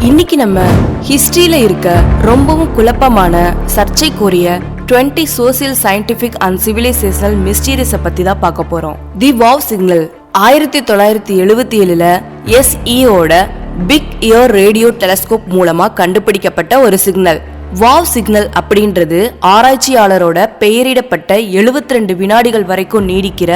இன்னைக்கு நம்ம ஹிஸ்டரியில இருக்க ரொம்பவும் குழப்பமான சர்ச்சைக்குரிய 20 சோசியல் சயின்டிபிக் அண்ட் சிவிலைசேஷனல் மிஸ்டீரியஸை பத்தி தான் பார்க்க போறோம். தி வாவ் சிக்னல் 1977ல SEOட பிக் இயர் ரேடியோ டெலஸ்கோப் மூலமா கண்டுபிடிக்கப்பட்ட ஒரு சிக்னல். வாவ் சிக்னல் அப்படின்றது ஆராய்ச்சியாளரோட பெயரிடப்பட்ட 72 வினாடிகள் வரைக்கும் நீடிக்கிற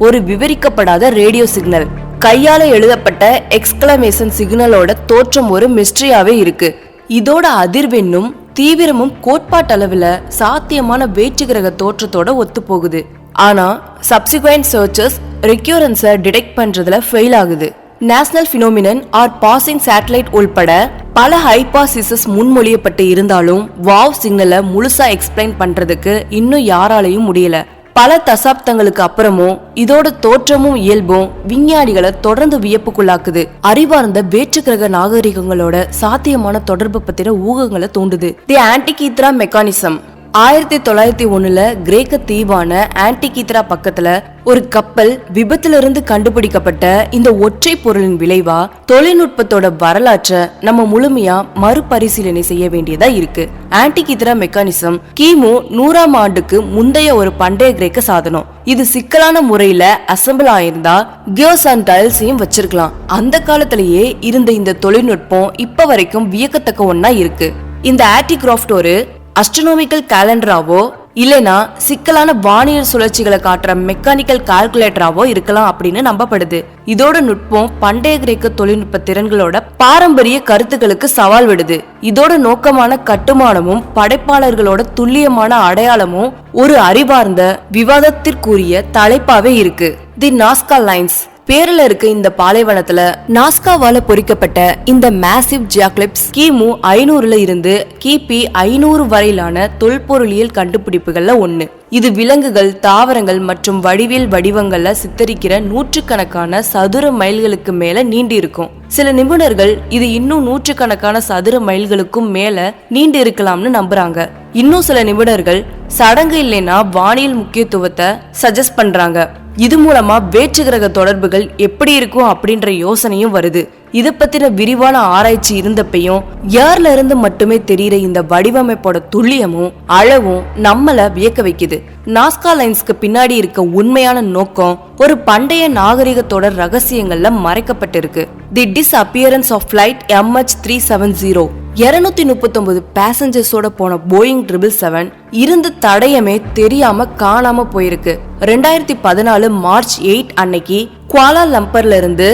ஒரு விவரிக்கப்படாத ரேடியோ சிக்னல். கையால எழுதப்பட்ட எக்ஸ்கிளமேஷன் சிக்னலோட தோற்றம் ஒரு மிஸ்ட்ரியாவே இருக்கு. இதோட அதிர்வெண்ணும் தீவிரமும் கோட்பாட்டளவுல சாத்தியமான வேற்று கிரக தோற்றத்தோட ஒத்து போகுது. ஆனா சப்சிக்வெண்ட் சர்ச்சஸ் ரெக்யூரன்ஸை டிடெக்ட் பண்றதுல ஃபெயில் ஆகுது. நேஷனல் பினோமினன் ஆர் பாசிங் சேட்டலைட் உள்பட பல ஹைபாசிசஸ் முன்மொழியப்பட்டு இருந்தாலும் வாவ் சிக்னலை முழுசா எக்ஸ்பிளைன் பண்றதுக்கு இன்னும் யாராலையும் முடியல. பல தசாப்தங்களுக்கு அப்புறமும் இதோட தோற்றமும் இயல்பும் விஞ்ஞானிகளை தொடர்ந்து வியப்புக்குள்ளாக்குது. அறிவார்ந்த வேற்று கிரக நாகரிகங்களோட சாத்தியமான தொடர்பு பத்தின ஊகங்களை தூண்டுது. தி ஆன்டிகீத்ரா மெக்கானிசம் 1901ல கிரேக்க தீவான ஆன்டிகீத்ரா பக்கத்துல ஒரு கப்பல் விபத்திலிருந்து கண்டுபிடிக்கப்பட்ட இந்த ஒற்றை பொருளின் விளைவா தொழில்நுட்பத்தோட வரலாற்றை நம்ம முழுமையா மறுபரிசீலனை செய்ய வேண்டியதா இருக்கு. ஆன்டிகீத்ரா மெக்கானிசம் கிமு 100ஆம் ஆண்டுக்கு முந்தைய ஒரு பண்டைய கிரேக்க சாதனம். இது சிக்கலான முறையில அசம்பிள் ஆயிருந்தா கியர்ஸ் அண்ட் டயல்ஸையும் வச்சிருக்கலாம். அந்த காலத்திலேயே இருந்த இந்த தொழில்நுட்பம் இப்ப வரைக்கும் வியக்கத்தக்க ஒன்னா இருக்கு. இந்த ஆன்டிகிராஃப்ட் ஒரு அஸ்ட்ரோனாமிக்கல் கேலண்டராவோ இல்லைனா சிக்கலான வானியல் சுழற்சிகளை காட்டுற மெக்கானிக்கல் கால்குலேட்டராவோ இருக்கலாம் அப்படின்னு நம்பப்படுது. இதோட நுட்பம் பண்டைய கிரேக்க தொழில்நுட்ப திறன்களோட பாரம்பரிய கருத்துக்களுக்கு சவால் விடுது. இதோட நோக்கமான கட்டுமானமும் படைப்பாளர்களோட துல்லியமான அடையாளமும் ஒரு அறிவார்ந்த விவாதத்திற்குரிய தலைப்பாவே இருக்கு. தி நாஸ்கா லைன்ஸ் பேர்ல இருக்க இந்த பாலைவனத்துல நாஸ்காவால பொறிக்கப்பட்ட இந்த மேசிவ் ஜாக்லிப்ஸ் கிமு 500ல இருந்து கிபி 500 வரையிலான தொல்பொருளியல் கண்டுபிடிப்புகள்ல ஒண்ணு. இது விலங்குகள், தாவரங்கள் மற்றும் வடிவியல் வடிவங்கள்ல சித்தரிக்கிற நூற்றுக்கணக்கான சதுர மைல்களுக்கு மேல நீண்டு இருக்கும். சில நிபுணர்கள் இது இன்னும் நூற்றுக்கணக்கான சதுர மைல்களுக்கும் மேல நீண்டு இருக்கலாம்னு நம்புறாங்க. இன்னும் சில நிபுணர்கள் சடங்கு இல்லைன்னா வானியல் முக்கியத்துவத்தை சஜஸ்ட் பண்றாங்க. இது மூலமா வேற்று கிரக தொடர்புகள் எப்படி இருக்கும் அப்படின்ற யோசனையும் வருது. இதை பத்தின விரிவான ஆராய்ச்சி இருந்தப்பையும் ஏர்ல இருந்து மட்டுமே தெரியுற இந்த வடிவமைப்போட துல்லியமும் அளவும் நம்மள வியக்க வைக்குது. நாஸ்கா லைன்ஸ்க்கு பின்னாடி இருக்க உண்மையான நோக்கம் ஒரு பண்டைய நாகரிகத்தோட ரகசியங்கள்ல மறைக்கப்பட்டிருக்கு. தி டிஸ்அப்பியரன்ஸ் ஆஃப் ஃபிளைட் MH370 239 பேசஞ்சர்ஸோட போன போயிங் 777 இருந்த தடயமே தெரியாம காணாம போயிருக்கு. 2014 மார்ச் 8 அன்னைக்கு குவாலாலம்பர்ல இருந்து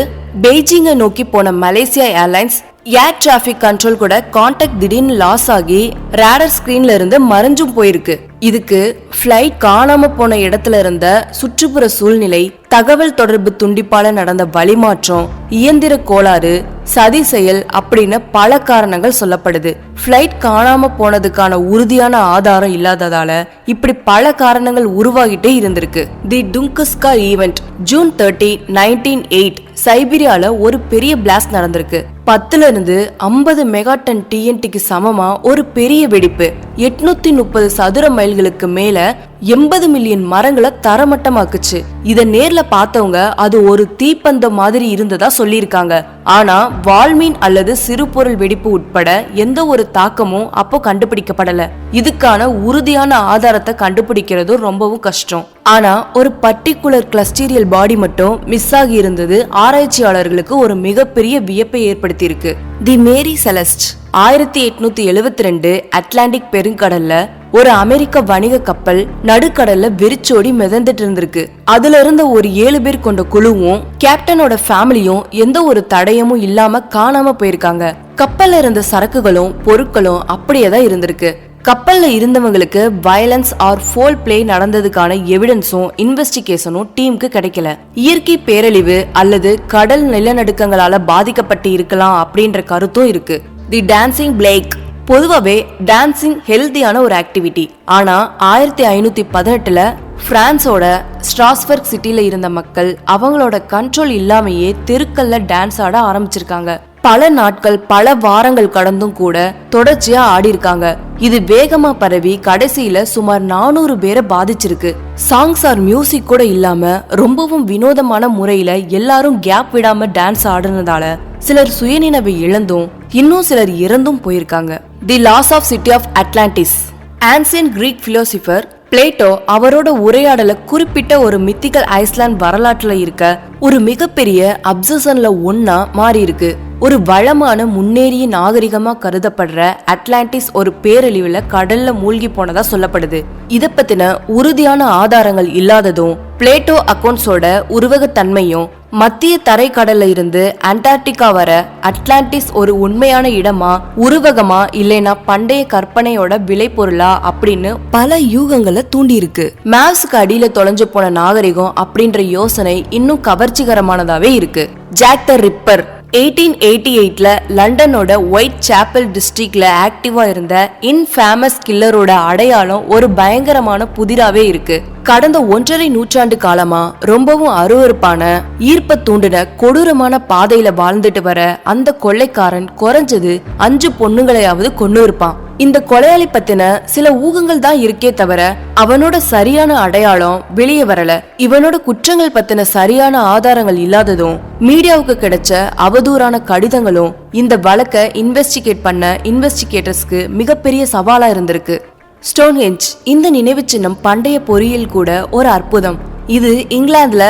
பெய்ஜிங்கை நோக்கி போன மலேசியா ஏர்லைன்ஸ் ஏர் டிராபிக் கண்ட்ரோல் கூட கான்டாக்ட் திடீர்னு லாஸ் ஆகி ரேடர் ஸ்கிரீன்ல இருந்து மறைஞ்சும் போயிருக்கு. இதுக்கு பிளைட் காணாம போன இடத்துல இருந்த சுற்றுப்புற சூழ்நிலை, தகவல் தொடர்பு துண்டிப்பால நடந்த வழிமாற்றம், இயந்திர கோளாறு, சதி செயல் அப்படின்னு பல காரணங்கள் சொல்லப்படுது. பிளைட் காணாம போனதுக்கான உறுதியான ஆதாரம் இல்லாததால இப்படி பல காரணங்கள் உருவாகிட்டே இருந்திருக்கு. தி டுங்கஸ்கா ஈவென்ட் ஜூன் 30, 1908 சைபீரியால ஒரு பெரிய பிளாஸ்ட் நடந்திருக்கு. 10ல இருந்து 50 மெகாடன் TNTக்கு சமமா ஒரு பெரிய வெடிப்பு 830 சதுர மைல்களுக்கு மேல 80 மில்லியன் மரங்களை தரமட்டமாக்குச்சு. இத நேர்ல பார்த்தவங்க அது ஒரு தீப்பந்தம் மாதிரி இருந்ததா சொல்லியிருக்காங்க. ஆனா வால்மீன் அல்லது சிறு பொருள் வெடிப்பு உட்பட எந்த ஒரு தாக்கமும் அப்போ கண்டுபிடிக்கப்படல. இதுக்கான உறுதியான ஆதாரத்தை கண்டுபிடிக்கிறது ரொம்பவும் கஷ்டம். ஆனா ஒரு பர்டிகுலர் கிளஸ்டீரியல் பாடி மட்டும் மிஸ் ஆகி இருந்தது ஆராய்ச்சியாளர்களுக்கு ஒரு மிகப்பெரிய வியப்பை ஏற்படுத்தி இருக்கு. தி மேரி செலஸ்ட் 1872 அட்லாண்டிக் பெருங்கடல்ல ஒரு அமெரிக்க வணிக கப்பல் நடுக்கடல்ல வெறிச்சோடி மிதந்துட்டு இருந்திருக்கு. அதுல இருந்த ஒரு 7 பேர் கொண்ட குழுவும் கேப்டனோட ஃபேமிலியும் எந்த ஒரு தடயமும் இல்லாம காணாம போயிருக்காங்க. கப்பல்ல இருந்த சரக்குகளும் பொருட்களும் அப்படியேதான் இருந்திருக்கு. கப்பல்ல இருந்தவங்களுக்கு வயலன்ஸ் ஆர் ஃபோல் பிளே நடந்ததுக்கான எவிடன்ஸும் இன்வெஸ்டிகேஷனும் டீமுக்கு கிடைக்கல. இயற்கை பேரழிவு அல்லது கடல் நிலநடுக்கங்களால பாதிக்கப்பட்டு இருக்கலாம் அப்படின்ற கருத்தும் இருக்கு. தி டான்சிங் பிளேக் பொதுவாகவே டான்சிங் ஹெல்தியான ஒரு ஆக்டிவிட்டி. ஆனா 1518ல பிரான்ஸோட ஸ்ட்ராஸ்பர்க் சிட்டில இருந்த மக்கள் அவங்களோட கண்ட்ரோல் இல்லாமையே தெருக்கல்ல டான்ஸ் ஆட ஆரம்பிச்சிருக்காங்க. பல நாட்கள் பல வாரங்கள் கடந்தும் கூட தொடர்ச்சியா ஆடி இருக்காங்க. இது வேகமா பரவி கடைசியில சுமார் 400 பேரை பாதிச்சிருக்கு. சாங்ஸ் ஆர் மியூசிக் கூட இல்லாம ரொம்பவும் வினோதமான முறையில எல்லாரும் கேப் விடாம டான்ஸ் ஆடுனதால சிலர் சுயநினைவை இழந்தும் இன்னும் சிலர் இறந்தும் போயிருக்காங்க. The lost of city of Atlantis. Ancient Greek philosopher Plato அவரோட உரையாடல குறிப்பிட்ட ஒரு மித்திக்கல் ஐஸ்லாண்ட் வரலாற்றுல இருக்க ஒரு மிகப்பெரிய அப்சஷன்ல ஒன்னா மாறி இருக்கு. ஒரு வளமான முன்னேறிய நாகரிகமா கருதப்படுற அட்லாண்டிஸ் ஒரு பேரழிவுல கடல்ல மூழ்கி போனதா சொல்லப்படுது. இத பத்தின உறுதியான ஆதாரங்கள் இல்லாததும் பிளேட்டோ அக்கவுண்ட்ஸோட உருவகத்தன்மையும் மத்திய தரை கடல்ல இருந்து அண்டார்டிகா வர அட்லாண்டிஸ் ஒரு உண்மையான இடமா உருவகமா இல்லைனா பண்டைய கற்பனையோட விளைபொருளா அப்படின்னு பல யூகங்களை தூண்டி இருக்கு. மேப்ஸ்க்கு அடியில தொலைஞ்சு போன நாகரிகம் அப்படின்ற யோசனை இன்னும் கவர்ச்சிகரமானதாவே இருக்கு. ஜாக் த ரிப்பர் 1888ல லண்டனோட ஒயிட் சாப்பல் டிஸ்ட்ரிக்ட்ல ஆக்டிவா இருந்த இன்ஃபேமஸ் கில்லரோட அடையாளம் ஒரு பயங்கரமான புதிராவே இருக்கு. கடந்த 1.5 நூற்றாண்டு காலமா ரொம்பவும் அருவருப்பான ஈர்ப்ப தூண்டின கொடூரமான பாதையில வாழ்ந்துட்டு வர அந்த கொள்ளைக்காரன் குறைஞ்சது 5 பொண்ணுங்களையாவது கொண்டு இருப்பான். இந்த கொலையாளி பத்தின சில ஊகங்கள் தான் இருக்கே தவிர அவனோட சரியான அடையாளம் வெளியே வரல. இவனோட குற்றங்கள் பத்தின சரியான ஆதாரங்கள் இல்லாததும் மீடியாவுக்கு கிடைச்ச அவதூறான கடிதங்களும் இந்த வழக்கை இன்வெஸ்டிகேட் பண்ண இன்வெஸ்டிகேட்டர்ஸ்க்கு மிகப்பெரிய சவாலா இருந்திருக்கு. ஸ்டோன்ஹெஞ்ச் இந்த நினைவு சின்னம் பண்டைய பொறியியல் கூட ஒரு அற்புதம். இது இங்கிலாந்துல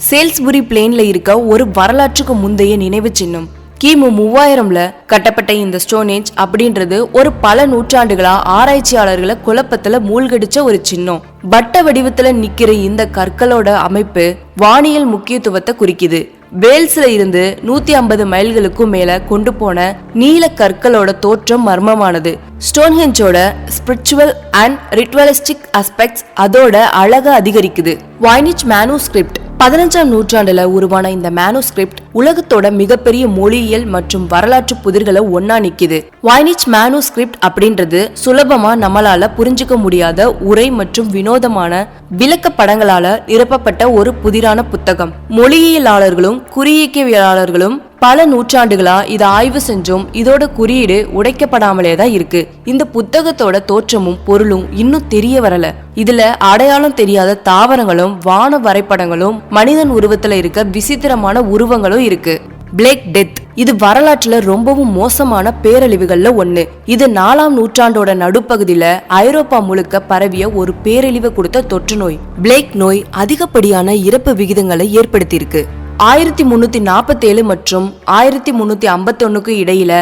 சேல்ஸ்புரி பிளேன்ல இருக்க ஒரு வரலாற்றுக்கு முந்தைய நினைவு சின்னம். கிமு 3000ல கட்டப்பட்ட இந்த ஸ்டோனேஜ் அப்படின்றது ஒரு பல நூற்றாண்டுகளா ஆராய்ச்சியாளர்களை குழப்பத்துல மூழ்கடிச்ச ஒரு சின்னம். வட்ட வடிவத்துல நிக்கிற இந்த கற்களோட அமைப்பு வானியல் முக்கியத்துவத்தை குறிக்குது. வேல்ஸ்ல இருந்து 150 மைல்களுக்கும் மேல கொண்டு போன நீல கற்களோட தோற்றம் மர்மமானது. ஸ்டோன்ஹெஞ்சோட ஸ்பிரிச்சுவல் அண்ட் ரிச்சுவலிஸ்டிக் அஸ்பெக்ட்ஸ் அதோட அழக அதிகரிக்குது. வாய்னிச் மேனுஸ்கிரிப்ட் 15ஆம் நூற்றாண்டுல உருவான இந்த மேனுஸ்கிரிப்ட் உலகத்தோட மிகப்பெரிய மொழியியல் மற்றும் வரலாற்று புதிர்களை ஒன்னா நிக்குது. வாய்னிச் மேனுஸ்கிரிப்ட் அப்படின்றது சுலபமா நம்மளால புரிஞ்சுக்க முடியாத உரை மற்றும் வினோதமான விளக்க படங்களால நிரப்பப்பட்ட ஒரு புதிரான புத்தகம். மொழியியலாளர்களும் குறியியக்கவியலாளர்களும் பல நூற்றாண்டுகளா இதை ஆய்வு செஞ்சும் இதோட குறியீடு உடைக்கப்படாமலே தான் இருக்கு. இந்த புத்தகத்தோட தோற்றமும் பொருளும் இன்னும் தெரிய வரல. இதுல அடையாளம் தெரியாத தாவரங்களும் வான வரைபடங்களும் மனிதன் உருவத்துல இருக்க விசித்திரமான உருவங்களும் இருக்கு. பிளேக் டெத் இது வரலாற்றுல ரொம்பவும் மோசமான பேரழிவுகள்ல ஒண்ணு. இது 4ஆம் நூற்றாண்டோட நடுப்பகுதியில ஐரோப்பா முழுக்க பரவிய ஒரு பேரழிவு கொடுத்த தொற்று நோய். பிளேக் நோய் அதிகப்படியான இறப்பு விகிதங்களை ஏற்படுத்தியிருக்கு. 1347 மற்றும் 1351க்கு இடையில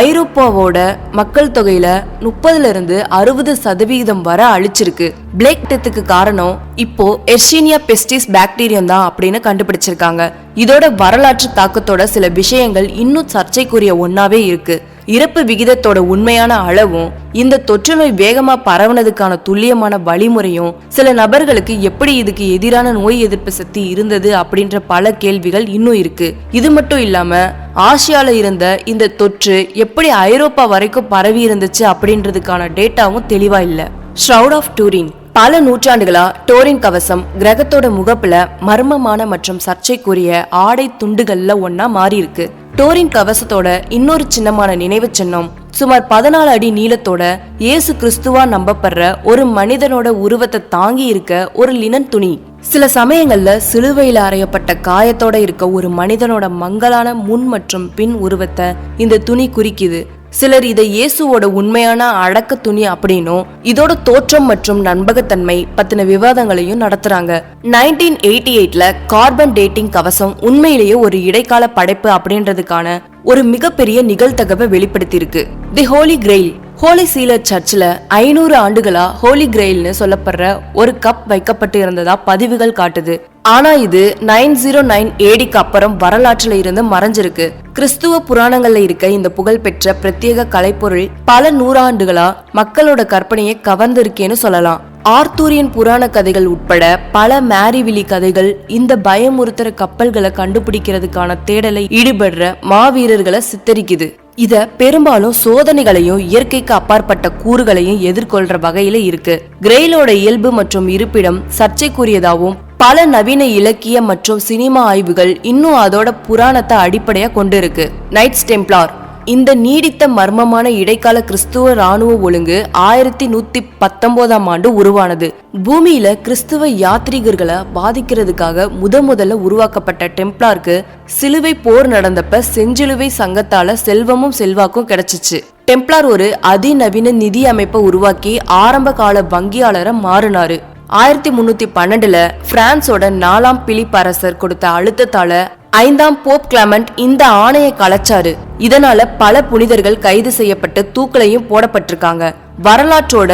ஐரோப்பாவோட மக்கள் தொகையில 30-60% வர அழிச்சிருக்கு. பிளேக் டெத்துக்கு காரணம் இப்போ எர்ஷீனியா பெஸ்டிஸ் பாக்டீரியம் தான் அப்படின்னு கண்டுபிடிச்சிருக்காங்க. இதோட வரலாற்று தாக்கத்தோட சில விஷயங்கள் இன்னும் சர்ச்சைக்குரிய ஒன்னாவே இருக்கு. இறப்பு விகிதத்தோட உண்மையான அளவும் இந்த தொற்று நோய் வேகமா பரவுனதுக்கான துல்லியமான வழிமுறையும் சில நபர்களுக்கு எப்படி இதுக்கு எதிரான நோய் எதிர்ப்பு சக்தி இருந்தது அப்படின்ற பல கேள்விகள் இன்னும் இருக்கு. இது மட்டும் இல்லாம ஆசியால இருந்த இந்த தொற்று எப்படி ஐரோப்பா வரைக்கும் பரவி இருந்துச்சு அப்படின்றதுக்கான டேட்டாவும் தெளிவா இல்ல. ஷ்ரவுட் ஆஃப் டூரின் பல நூற்றாண்டுகளா டோரின் கவசம் கிரகத்தோட முகப்புல மர்மமான மற்றும் சர்ச்சைக்குரிய ஆடை துண்டுகள்ல ஒன்னா மாறி இருக்கு. டோரின் கவசத்தோட இன்னொரு சின்னமான நினைவு சின்னம் சுமார் 14 அடி நீளத்தோட இயேசு கிறிஸ்துவா நம்பப்படுற ஒரு மனிதனோட உருவத்தை தாங்கி இருக்க ஒரு லினன் துணி. சில சமயங்கள்ல சிலுவையில அறையப்பட்ட காயத்தோட இருக்க ஒரு மனிதனோட மங்கலான முன் மற்றும் பின் உருவத்தை இந்த துணி குறிக்குது. சிலர் இதை இயேசுவோட உண்மையான அடக்க துணி அப்படின்னும் இதோட தோற்றம் மற்றும் நம்பகத்தன்மை பத்தின விவாதங்களையும் நடத்துறாங்க. 1988ல கார்பன் டேட்டிங் கவசம் உண்மையிலேயே ஒரு இடைக்கால படைப்பு அப்படின்றதுக்கான ஒரு மிகப்பெரிய நிகழ்தகவை வெளிப்படுத்தியிருக்கு. தி ஹோலி கிரெயில் ஹோலி சீலர் சர்ச்ல 500 ஆண்டுகளா ஹோலி கிரெயில்னு சொல்லப்படுற ஒரு கப் வைக்கப்பட்டு இருந்ததா பதிவுகள் காட்டுது. ஆனா இது 909 ADக்கு அப்புறம் வரலாற்றுல இருந்து மறைஞ்சிருக்கு. கிறிஸ்துவ புராணங்கள்ல இருக்க இந்த புகழ்பெற்ற பிரத்யேக கலைப்பொருள் பல நூறாண்டுகளா மக்களோட கற்பனையை கவர்ந்திருக்கேன்னு சொல்லலாம். ஆர்த்தூரியன் புராண கதைகள் உட்பட பல மேரிவிலி கதைகள் இந்த பயமுறுத்துற கப்பல்களை கண்டுபிடிக்கிறதுக்கான தேடலை ஈடுபடுற மாவீரர்களை சித்தரிக்குது. இத பெரும்பாலும் சோதனைகளையும் இயற்கைக்கு அப்பாற்பட்ட கூறுகளையும் எதிர்கொள்ற வகையில இருக்கு. கிரெயிலோட இயல்பு மற்றும் இருப்பிடம் சர்ச்சைக்குரியதாகவும் பல நவீன இலக்கிய மற்றும் சினிமா ஆய்வுகள் இன்னும் அதோட புராணத்தை அடிப்படையா கொண்டு இருக்கு. நைட்ஸ் டெம்ப்ளார் இந்த நீடித்த மர்மமான இடைக்கால கிறிஸ்துவ ராணுவ ஒழுங்கு 1119ஆம் ஆண்டு உருவானது. பூமியில கிறிஸ்துவ யாத்ரீகர்களை பாதிக்கிறதுக்காக முதல்ல உருவாக்கப்பட்ட டெம்ப்ளாருக்கு சிலுவை போர் நடந்தப்ப செஞ்சிலுவை சங்கத்தால செல்வமும் செல்வாக்கும் கிடைச்சிச்சு. டெம்ப்ளார் ஒரு அதிநவீன நிதி அமைப்பை உருவாக்கி ஆரம்ப கால வங்கியாளரை மாறினாரு. 1312ல பிரான்சோட 4ஆம் பிலிப் அரசர் கொடுத்த அழுத்தத்தால 5ஆம் போப் கிளமெண்ட் இந்த ஆணையை கலைச்சாரு. இதனால பல புனிதர்கள் கைது செய்யப்பட்டு தூக்கிலையும் போடப்பட்டிருக்காங்க. வரலாற்றோட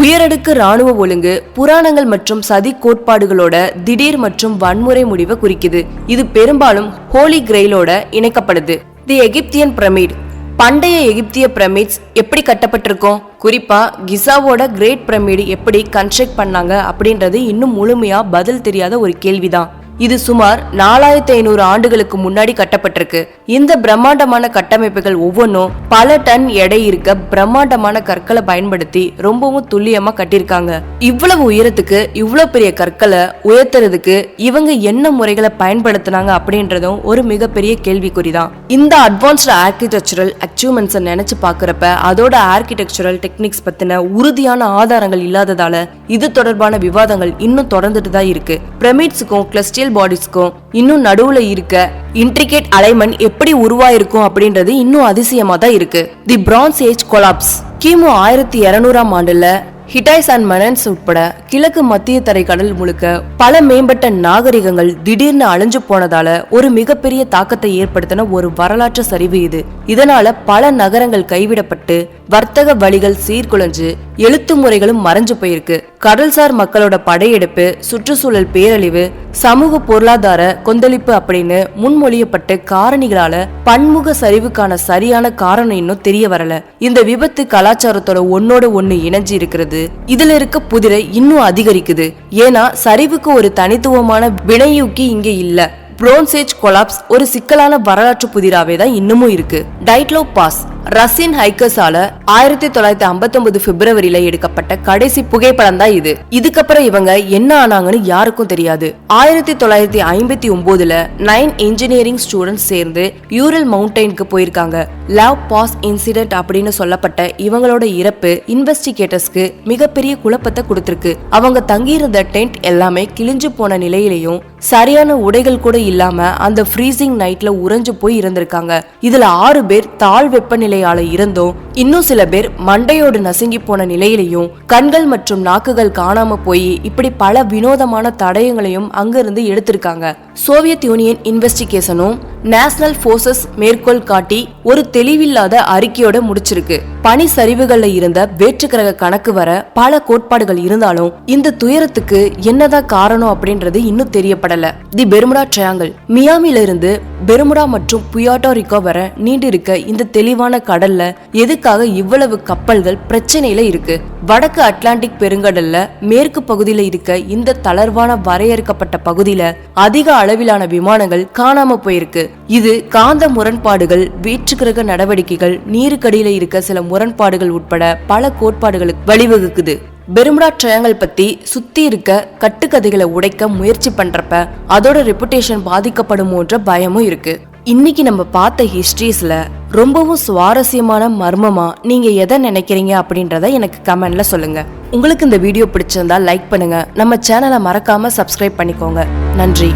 உயரடுக்கு ராணுவ ஒழுங்கு புராணங்கள் மற்றும் சதி கோட்பாடுகளோட திடீர் மற்றும் வன்முறை முடிவை குறிக்குது. இது பெரும்பாலும் ஹோலி கிரெயிலோட இணைக்கப்படுது. தி எகிப்தியன் பிரமிட் பண்டைய எகிப்திய பிரமிட்ஸ் எப்படி கட்டப்பட்டிருக்கும், குறிப்பா கிசாவோட கிரேட் பிரமிடு எப்படி கன்ஸ்ட்ரக்ட் பண்ணாங்க அப்படின்றது இன்னும் முழுமையா பதில் தெரியாத ஒரு கேள்விதான். இது சுமார் 4500 ஆண்டுகளுக்கு முன்னாடி கட்டப்பட்டிருக்கு. இந்த பிரம்மாண்டமான கட்டமைப்புகள் ஒவ்வொன்றும் பல டன் எடை இருக்க பிரம்மாண்டமான கற்களை பயன்படுத்தி ரொம்பவும் துல்லியமா கட்டியிருக்காங்க. இவ்வளவு உயரத்துக்கு இவ்வளவு பெரிய கற்களை உயர்த்துறதுக்கு இவங்க என்ன முறைகளை பயன்படுத்தினாங்க அப்படின்றதும் ஒரு மிகப்பெரிய கேள்விக்குறிதான். இந்த அட்வான்ஸ்டு ஆர்கிடெக்சரல் அச்சீவ்மெண்ட்ஸை நினைச்சு பாக்குறப்ப அதோட ஆர்கிடெக்சரல் டெக்னிக்ஸ் பத்தின உறுதியான ஆதாரங்கள் இல்லாததால இது தொடர்பான விவாதங்கள் இன்னும் தொடர்ந்துட்டு தான் இருக்கு. பிரமிட்ஸுக்கும் கிளஸ்டியல் பாடிஸ்க்கும் இன்னும் நடுவுல இருக்க இன்ட்ரிகேட் அலைன்மெண்ட் எப்படி உருவாயிருக்கும் அப்படின்றது இன்னும் அதிசயமா தான் இருக்கு. தி பிரான்ஸ் ஏஜ் கொலாப்ஸ் கிமு 1200ஆம் ஆண்டுல ஹிட்டைட்ஸ் அண்ட் மனன்ஸ் உட்பட கிழக்கு மத்திய தரைக்கடல் முழுக்க பல மேம்பட்ட நாகரிகங்கள் திடீர்னு அழிஞ்சு போனதால ஒரு மிகப்பெரிய தாக்கத்தை ஏற்படுத்தின ஒரு வரலாற்று சரிவு இது. இதனால பல நகரங்கள் கைவிடப்பட்டு வர்த்தக வழிகள் சீர்குலைஞ்சு எழுத்து முறைகளும் மறைஞ்சு போயிருக்கு. கடல்சார் மக்களோட படையெடுப்பு, சுற்றுச்சூழல் பேரழிவு, சமூக பொருளாதார கொந்தளிப்பு அப்படின்னு முன்மொழியப்பட்ட காரணிகளால பன்முக சரிவுக்கான சரியான காரணம் இன்னும் தெரிய வரல. இந்த விபத்து கலாச்சாரத்தோட ஒன்னோட ஒண்ணு இணைஞ்சு இருக்கிறது. இதுல இருக்க புதிரை இன்னும் அதிகரிக்குது. ஏன்னா சரிவுக்கு ஒரு தனித்துவமான வினையூக்கி இங்க இல்ல. பிரான்ஸ் ஏஜ் கொலாப்ஸ் ஒரு சிக்கலான வரலாற்று புதிராவே தான் இன்னமும் இருக்கு. டைட்லோ பாஸ் ரஷ்யன் ஹைக்கர்ஸால 1959 பிப்ரவரியில எடுக்கப்பட்ட கடைசி புகைப்படம் தான் இது. இதுக்கப்புறம் இவங்க என்ன ஆனாங்கன்னு யாருக்கும் தெரியாது. 1959ல 9 இன்ஜினியரிங் ஸ்டூடெண்ட்ஸ் சேர்ந்து யூரல் மவுண்டைனுக்கு போயிருக்காங்க. லவ் பாஸ் இன்சிடென்ட் அப்படின்னு சொல்லப்பட்ட இவங்களோட இறப்பு இன்வெஸ்டிகேட்டர்ஸ்க்கு மிகப்பெரிய குழப்பத்தை கொடுத்திருக்கு. அவங்க தங்கியிருந்த டென்ட் எல்லாமே கிழிஞ்சு போன நிலையிலையும் சரியான உடைகள் கூட இல்லாம அந்த ஃப்ரீசிங் நைட்ல உறைஞ்சு போய் இருந்திருக்காங்க. இதுல 6 பேர் தாழ் வெப்பநிலையால இருந்தும் இன்னும் சில பேர் மண்டையோடு நசுங்கி போன நிலையிலையும் கண்கள் மற்றும் நாக்குகள் காணாம போய் இப்படி பல வினோதமான தடயங்களையும் அங்கிருந்து எடுத்திருக்காங்க. சோவியத் யூனியன் இன்வெஸ்டிகேஷனும் நேஷனல் போர்சஸ் மேற்கோள் காட்டி ஒரு தெளிவில்லாத அறிக்கையோட முடிச்சிருக்கு. பனி சரிவுகள்ல இருந்த வேற்றுக்கிரக கணக்கு வர பல கோட்பாடுகள் இருந்தாலும் இந்த துயரத்துக்கு என்னதான் காரணம் அப்படின்றது இன்னும் தெரியப்படல. தி பெர்முடா ட்ரையாங்கிள் மியாமில இருந்து பெர்முடா மற்றும் புயாட்டோ ரிக்கோ வர நீண்டு இருக்க இந்த தெளிவான கடல்ல எதுக்காக இவ்வளவு கப்பல்கள் பிரச்சனையில இருக்கு? வடக்கு அட்லாண்டிக் பெருங்கடல்ல மேற்கு பகுதியில இருக்க இந்த தளர்வான வரையறுக்கப்பட்ட பகுதியில அதிக அளவிலான விமானங்கள் காணாம போயிருக்கு. இது காந்த முரண்பாடுகள், வேற்றுக்கிரக நடவடிக்கைகள், நீருக்கடியில இருக்க சில முரண்பாடுகள் உட்பட பல கோட்பாடுகளுக்கு வழிவகுக்குது. பெர்முடா ட்ரையாங்கிள் பத்தி சுத்தி இருக்க கட்டுக்கதைகளை உடைக்க முயற்சி பண்றப்ப அதோட ரெப்புடேஷன் பாதிக்கப்படுமோன்ற பயமும் இருக்கு. இன்னைக்கு நம்ம பார்த்த ஹிஸ்டரிஸ்ல ரொம்பவும் சுவாரஸ்யமான மர்மமா நீங்க எதை நினைக்கிறீங்க அப்படின்றத எனக்கு கமெண்ட்ல சொல்லுங்க. உங்களுக்கு இந்த வீடியோ பிடிச்சிருந்தா லைக் பண்ணுங்க. நம்ம சேனலை மறக்காம சப்ஸ்கிரைப் பண்ணிக்கோங்க. நன்றி.